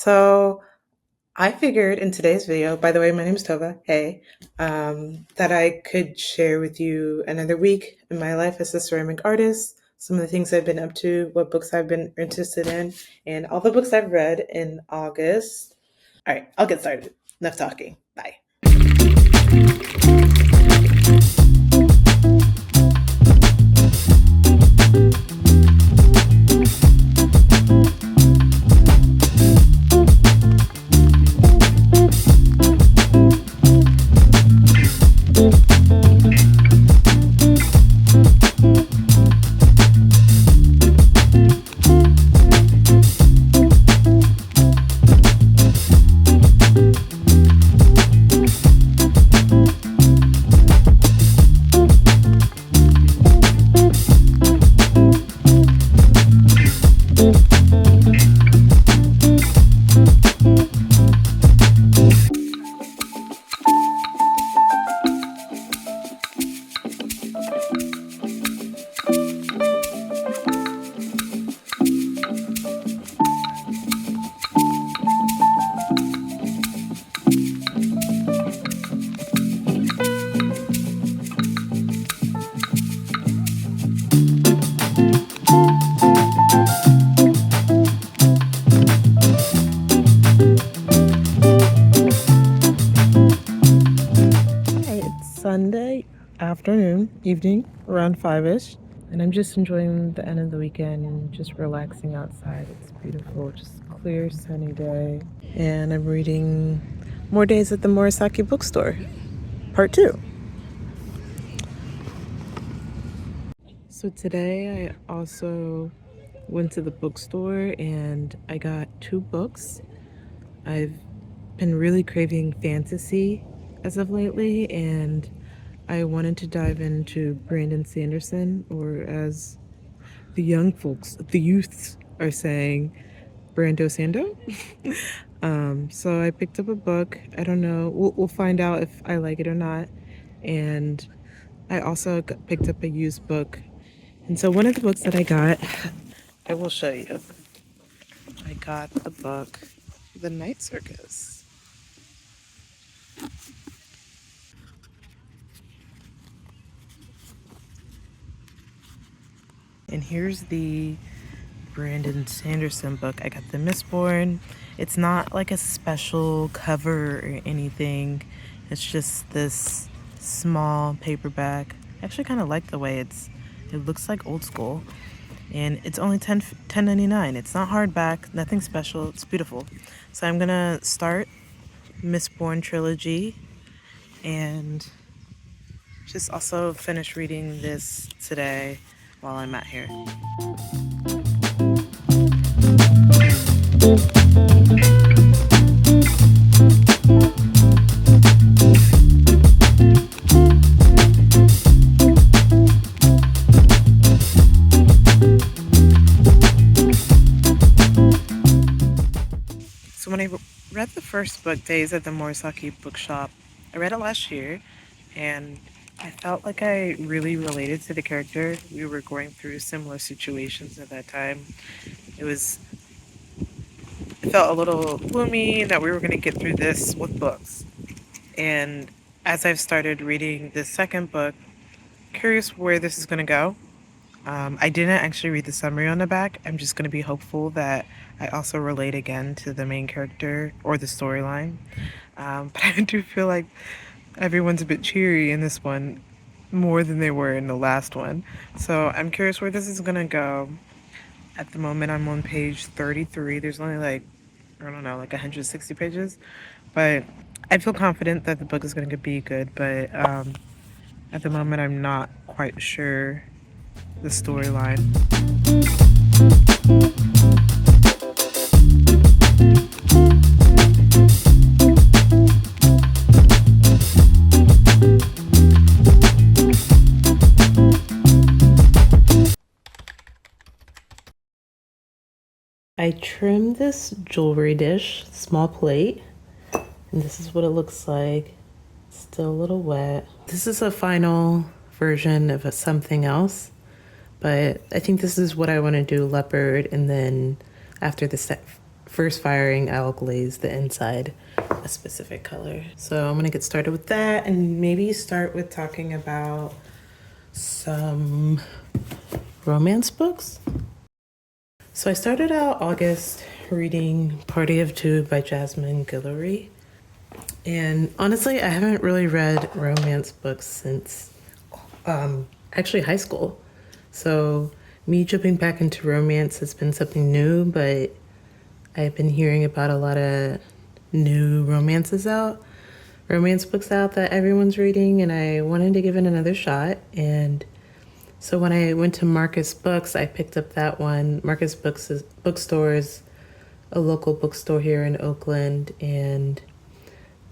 So I figured in today's video, by the way, my name is Tova, hey, that I could share with you another week in my life as a ceramic artist, some of the things I've been up to, what books I've been interested in, and all the books I've read in August. All right, I'll get started. Enough talking. Bye. Sunday afternoon, evening, around 5-ish, and I'm just enjoying the end of the weekend and just relaxing outside. It's beautiful, just clear, sunny day. And I'm reading More Days at the Morisaki bookstore, part 2. So today I also went to the bookstore and I got 2 books. I've been really craving fantasy as of lately, and I wanted to dive into Brandon Sanderson, or as the young folks, the youths are saying, Brando Sando. So I picked up a book. I don't know. We'll find out if I like it or not. And I also picked up a used book. And so one of the books that I got, I will show you. I got the book, The Night Circus. And here's the Brandon Sanderson book. I got the Mistborn. It's not like a special cover or anything. It's just this small paperback. I actually kind of like the way it looks like old school. And it's only $10.99. It's not hardback, nothing special. It's beautiful. So I'm gonna start Mistborn trilogy and just also finish reading this today while I'm out here. So when I read the first book, Days at the Morisaki Bookshop, I read it last year, and I felt like I really related to the character. We were going through similar situations at that time. It felt a little gloomy that we were going to get through this with books. And as I've started reading the second book, curious where this is going to go. I didn't actually read the summary on the back. I'm just going to be hopeful that I also relate again to the main character or the storyline. But I do feel like everyone's a bit cheery in this one, more than they were in the last one. So I'm curious where this is going to go. At the moment, I'm on page 33. There's only like 160 pages. But I feel confident that the book is going to be good. But at the moment, I'm not quite sure the storyline. I trimmed this jewelry dish, small plate, and this is what it looks like. Still a little wet. This is a final version of something else, but I think this is what I want to do, leopard, and then after the first firing, I'll glaze the inside a specific color. So I'm gonna get started with that and maybe start with talking about some romance books. So I started out August reading Party of Two by Jasmine Guillory. And honestly, I haven't really read romance books since actually high school. So me jumping back into romance has been something new, but I've been hearing about a lot of new romance books out that everyone's reading, and I wanted to give it another shot. And so when I went to Marcus Books, I picked up that one. Marcus Bookstore is a local bookstore here in Oakland, and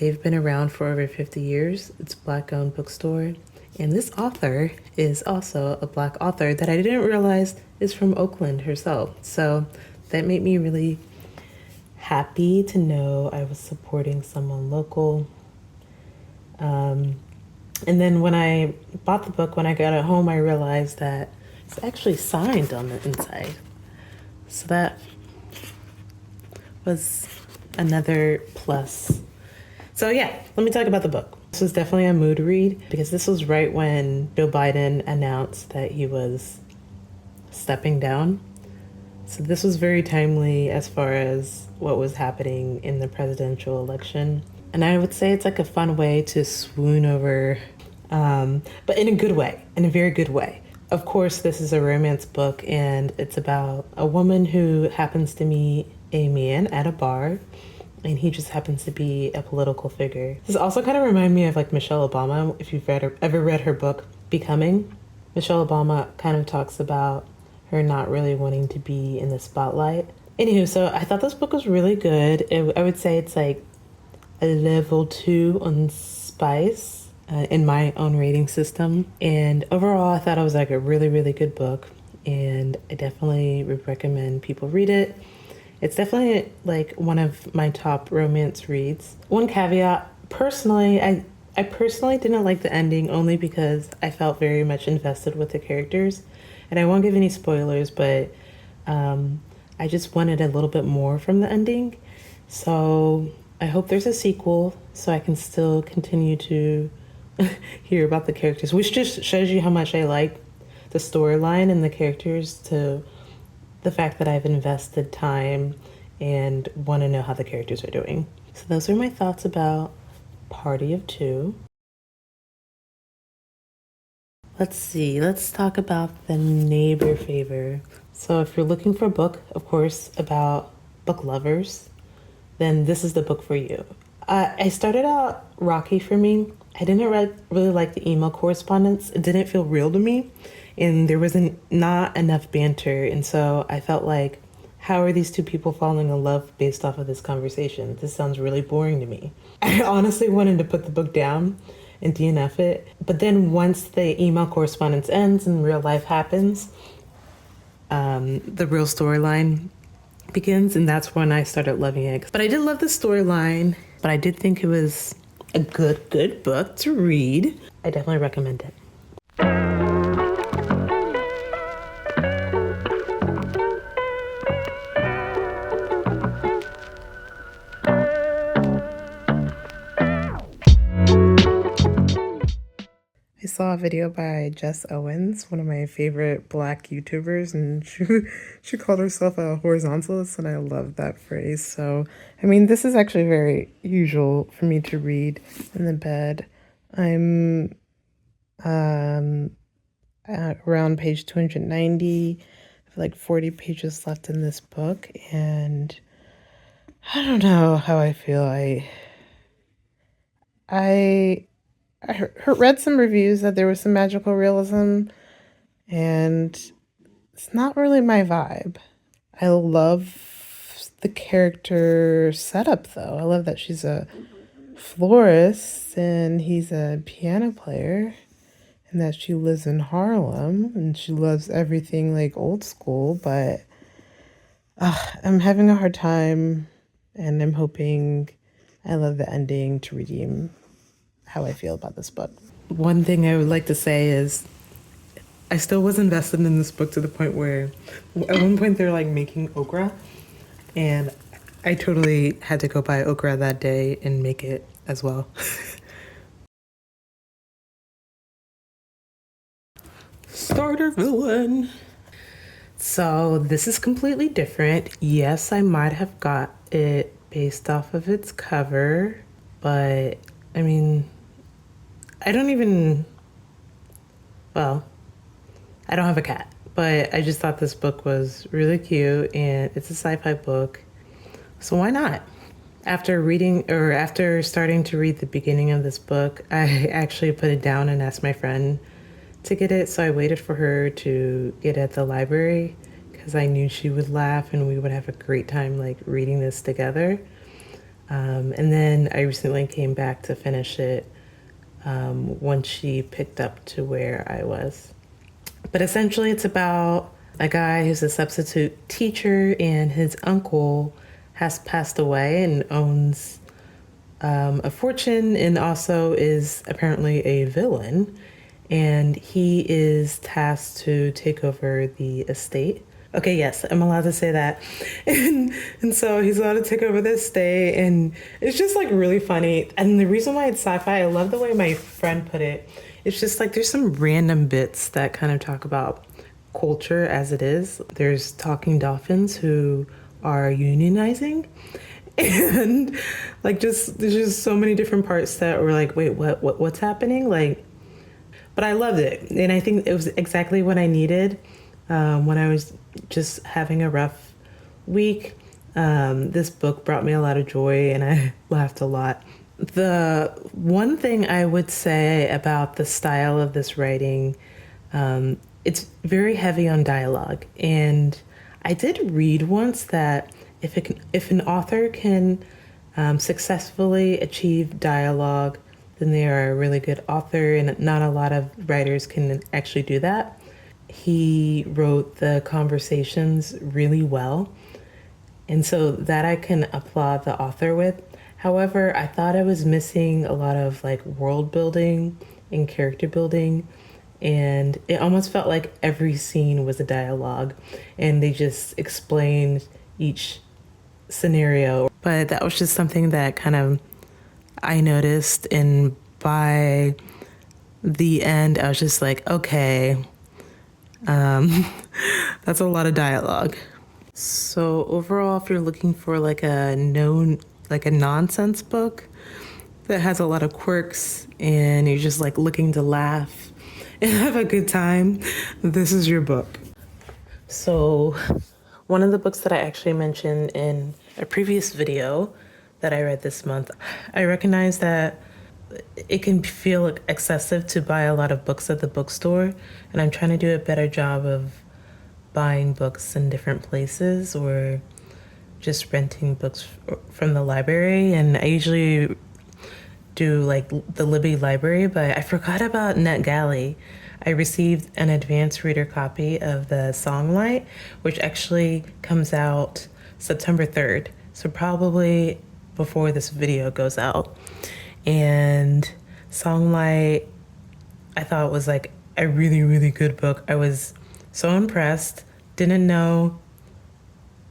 they've been around for over 50 years. It's a Black-owned bookstore. And this author is also a Black author that I didn't realize is from Oakland herself. So that made me really happy to know I was supporting someone local. And then when I bought the book, when I got it home, I realized that it's actually signed on the inside. So that was another plus. So yeah, let me talk about the book. This was definitely a mood read because this was right when Joe Biden announced that he was stepping down. So this was very timely as far as what was happening in the presidential election. And I would say it's like a fun way to swoon over, but in a good way, in a very good way. Of course, this is a romance book, and it's about a woman who happens to meet a man at a bar, and he just happens to be a political figure. This also kind of reminds me of like Michelle Obama, if you've ever read her book, Becoming. Michelle Obama kind of talks about her not really wanting to be in the spotlight. Anywho, so I thought this book was really good. I would say it's like a level 2 on spice in my own rating system. And overall, I thought it was like a really, really good book. And I definitely would recommend people read it. It's definitely like one of my top romance reads. One caveat, personally, I personally didn't like the ending only because I felt very much invested with the characters. And I won't give any spoilers, but I just wanted a little bit more from the ending. So I hope there's a sequel so I can still continue to hear about the characters, which just shows you how much I like the storyline and the characters, to the fact that I've invested time and want to know how the characters are doing. So those are my thoughts about Party of Two. Let's see, let's talk about The Neighbor Favor. So if you're looking for a book, of course, about book lovers, then this is the book for you. I started out rocky for me. I didn't really like the email correspondence. It didn't feel real to me, and there wasn't not enough banter. And so I felt like, how are these two people falling in love based off of this conversation? This sounds really boring to me. I honestly wanted to put the book down and DNF it. But then once the email correspondence ends and real life happens, the real storyline begins, and that's when I started loving it. But I did love the storyline, but I did think it was a good book to read. I definitely recommend it. I saw a video by Jess Owens, one of my favorite Black YouTubers, and she called herself a horizontalist, and I love that phrase. So, I mean, this is actually very usual for me to read in the bed. I'm at around page 290. I have like 40 pages left in this book, and I don't know how I feel. I read some reviews that there was some magical realism, and it's not really my vibe. I love the character setup, though. I love that she's a florist and he's a piano player, and that she lives in Harlem and she loves everything like old school, but I'm having a hard time, and I'm hoping I love the ending to redeem how I feel about this book. One thing I would like to say is I still was invested in this book to the point where at one point they're like making okra, and I totally had to go buy okra that day and make it as well. Starter villain. So this is completely different. Yes, I might have got it based off of its cover, but I mean, I don't even, well, I don't have a cat, but I just thought this book was really cute and it's a sci-fi book. So why not? After starting to read the beginning of this book, I actually put it down and asked my friend to get it. So I waited for her to get it at the library because I knew she would laugh and we would have a great time like reading this together. And then I recently came back to finish it once she picked up to where I was. But essentially, it's about a guy who's a substitute teacher, and his uncle has passed away and owns a fortune and also is apparently a villain. And he is tasked to take over the estate. Okay, yes, I'm allowed to say that. And so he's allowed to take over the estate, and it's just like really funny. And the reason why it's sci-fi, I love the way my friend put it. It's just like there's some random bits that kind of talk about culture as it is. There's talking dolphins who are unionizing, and like just there's just so many different parts that were like, wait, what's happening? Like, but I loved it, and I think it was exactly what I needed when I was just having a rough week. This book brought me a lot of joy, and I laughed a lot. The one thing I would say about the style of this writing, it's very heavy on dialogue, and I did read once that if an author can successfully achieve dialogue, then they are a really good author, and not a lot of writers can actually do that. He wrote the conversations really well, and so that I can applaud the author with. However, I thought I was missing a lot of like world building and character building, and it almost felt like every scene was a dialogue and they just explained each scenario. But that was just something that kind of I noticed, and by the end I was just like, okay, that's a lot of dialogue. So overall, if you're looking for like a nonsense book that has a lot of quirks and you're just like looking to laugh and have a good time, this is your book. So one of the books that I actually mentioned in a previous video that I read this month, I recognize that it can feel excessive to buy a lot of books at the bookstore, and I'm trying to do a better job of buying books in different places or just renting books from the library. And I usually do like the Libby library, but I forgot about NetGalley. I received an advanced reader copy of the Songlight, which actually comes out September 3rd, so probably before this video goes out. And Songlight, I thought was like a really, really good book. I was so impressed. Didn't know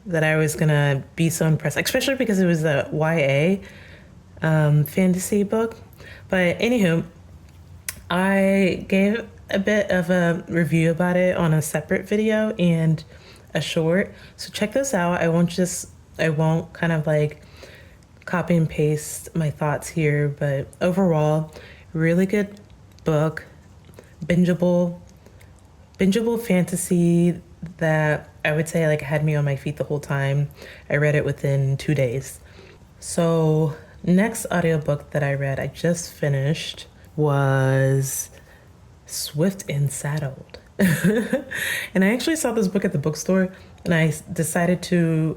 that I was gonna be so impressed, especially because it was a YA fantasy book. But anywho, I gave a bit of a review about it on a separate video and a short. So check this out. I won't kind of like copy and paste my thoughts here, but overall, really good book, bingeable fantasy that I would say like had me on my feet the whole time. I read it within 2 days. So next audiobook that I read, I just finished, was Swift and Saddled. And I actually saw this book at the bookstore, and I decided to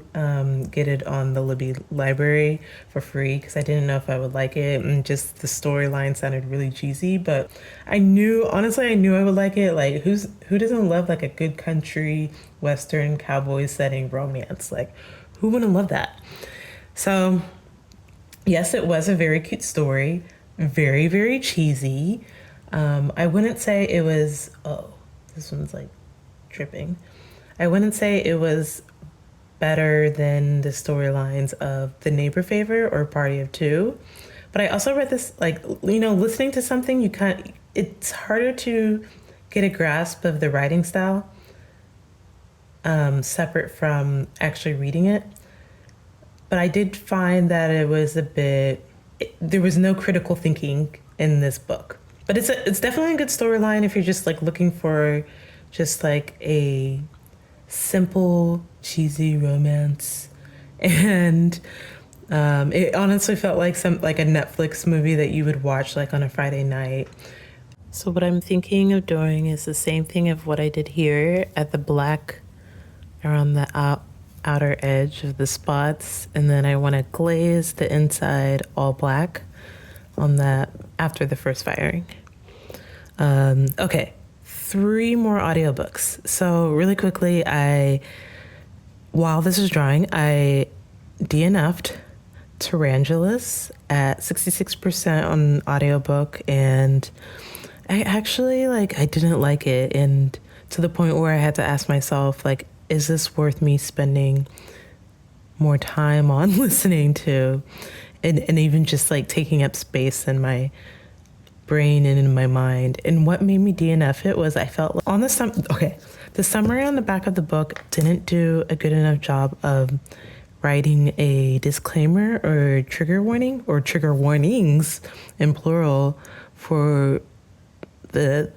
get it on the Libby library for free because I didn't know if I would like it, and just the storyline sounded really cheesy. But honestly, I knew I would like it. Like, who doesn't love like a good country western cowboy setting romance? Like, who wouldn't love that? So yes, it was a very cute story, very, very cheesy. I wouldn't say it was, oh, this one's like tripping. I wouldn't say it was better than the storylines of The Neighbor Favor or Party of Two. But I also read this, like, listening to something, it's harder to get a grasp of the writing style separate from actually reading it. But I did find that it was there was no critical thinking in this book. But it's definitely a good storyline if you're just like looking for just like a simple, cheesy romance. And it honestly felt like a Netflix movie that you would watch like on a Friday night. So what I'm thinking of doing is the same thing of what I did here at the black around the outer edge of the spots, and then I want to glaze the inside all black on that after the first firing. Okay, 3 more audiobooks. So really quickly, while this was drawing, I DNF'd Tarantulas at 66% on audiobook, and I actually I didn't like it, and to the point where I had to ask myself, like, is this worth me spending more time on listening to, and even just like taking up space in my brain and in my mind? And what made me DNF it was I felt like the summary on the back of the book didn't do a good enough job of writing a disclaimer or trigger warning or trigger warnings in plural for the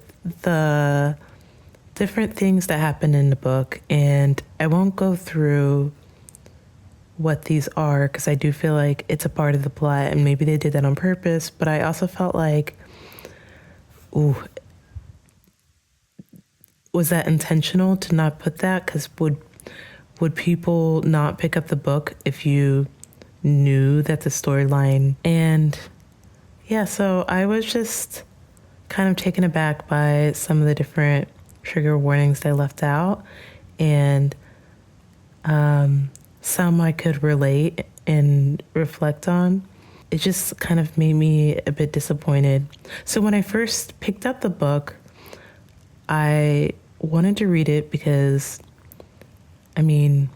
different things that happen in the book. And I won't go through what these are because I do feel like it's a part of the plot and maybe they did that on purpose, but I also felt like, was that intentional to not put that? Because would people not pick up the book if you knew that the storyline? And yeah, so I was just kind of taken aback by some of the different trigger warnings they left out, and some I could relate and reflect on. It just kind of made me a bit disappointed. So when I first picked up the book, I wanted to read it because, I mean,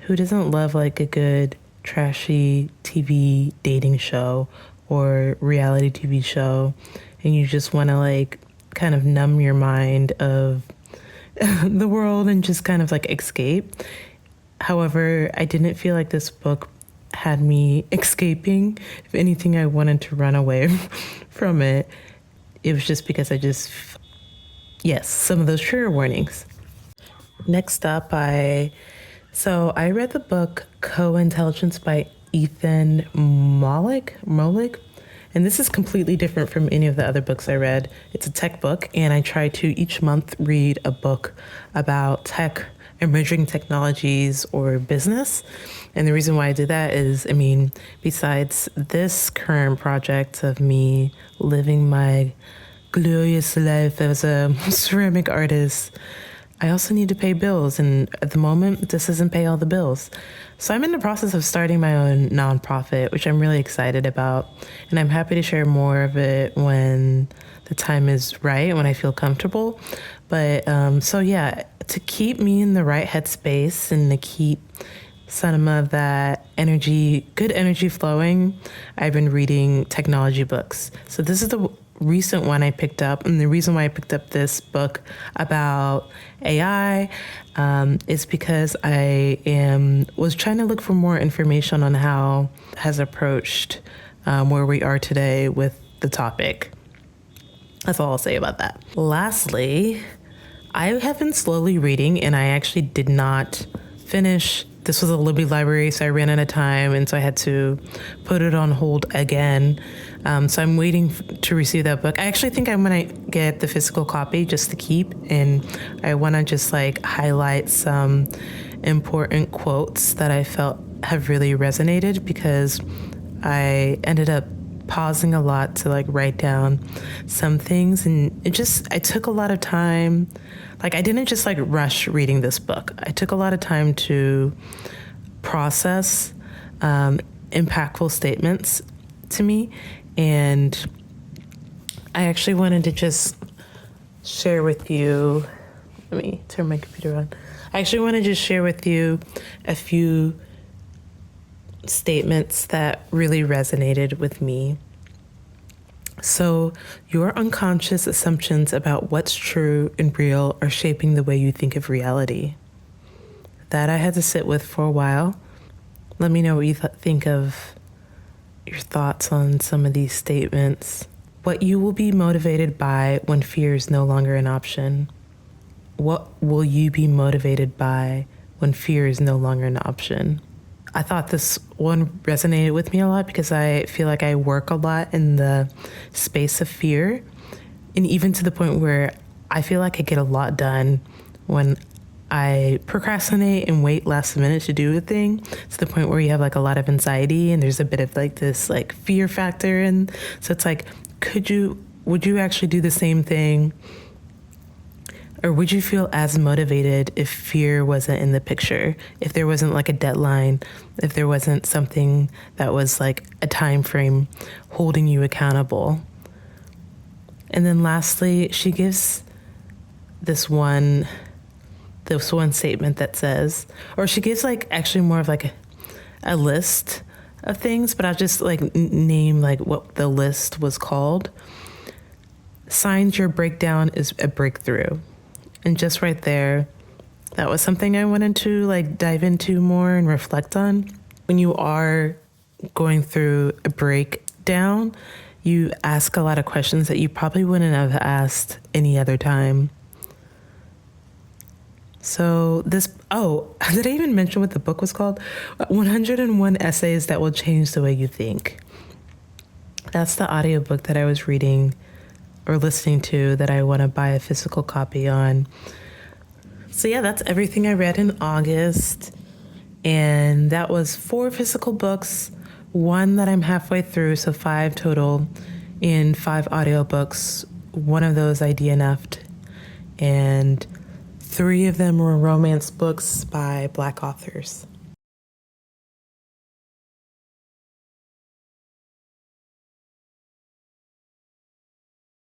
who doesn't love like a good trashy TV dating show or reality TV show, and you just want to like kind of numb your mind of the world and just kind of like escape. However, I didn't feel like this book had me escaping. If anything, I wanted to run away from it. It was just because some of those trigger warnings. Next up, I read the book CoIntelligence by Ethan Mollick. And this is completely different from any of the other books I read. It's a tech book, and I try to each month read a book about tech, emerging technologies, or business. And the reason why I did that is, besides this current project of me living my glorious life as a ceramic artist, I also need to pay bills, and at the moment, this doesn't pay all the bills. So I'm in the process of starting my own nonprofit, which I'm really excited about, and I'm happy to share more of it when the time is right, when I feel comfortable. But to keep me in the right headspace and to keep some of that good energy flowing, I've been reading technology books. So this is the recent one I picked up, and the reason why I picked up this book about AI is because I was trying to look for more information on how it has approached where we are today with the topic. That's all I'll say about that. Lastly, I have been slowly reading, and I actually did not finish. This was a Libby library, so I ran out of time, and so I had to put it on hold again. So I'm waiting to receive that book. I actually think I'm going to get the physical copy just to keep, and I want to just like highlight some important quotes that I felt have really resonated, because I ended up pausing a lot to like write down some things, and I took a lot of time. Like, I didn't just like rush reading this book. I took a lot of time to process impactful statements to me. And I actually wanted to just share with you, let me turn my computer I actually want to just share with you a few statements that really resonated with me. So, your unconscious assumptions about what's true and real are shaping the way you think of reality. That I had to sit with for a while. Let me know what you think of your thoughts on some of these statements. What you will be motivated by when fear is no longer an option. What will you be motivated by when fear is no longer an option? I thought this one resonated with me a lot because I feel like I work a lot in the space of fear, and even to the point where I feel like I get a lot done when I procrastinate and wait last minute to do a thing, to the point where you have like a lot of anxiety and there's a bit of like this like fear factor. And so it's like, would you actually do the same thing? Or would you feel as motivated if fear wasn't in the picture? If there wasn't like a deadline, if there wasn't something that was like a time frame holding you accountable? And then lastly, she gives this one statement that says, or she gives like actually more of like a list of things, but I'll just like name like what the list was called. Signs your breakdown is a breakthrough. And just right there, that was something I wanted to like dive into more and reflect on. When you are going through a breakdown, you ask a lot of questions that you probably wouldn't have asked any other time. So did I even mention what the book was called? 101 Essays That Will Change the Way You Think. That's the audiobook that I was reading or listening to that I want to buy a physical copy on. So yeah, that's everything I read in August. And that was 4 physical books, 1 that I'm halfway through, so 5 total, and 5 audiobooks. 1 of those I DNF'd, and 3 of them were romance books by Black authors.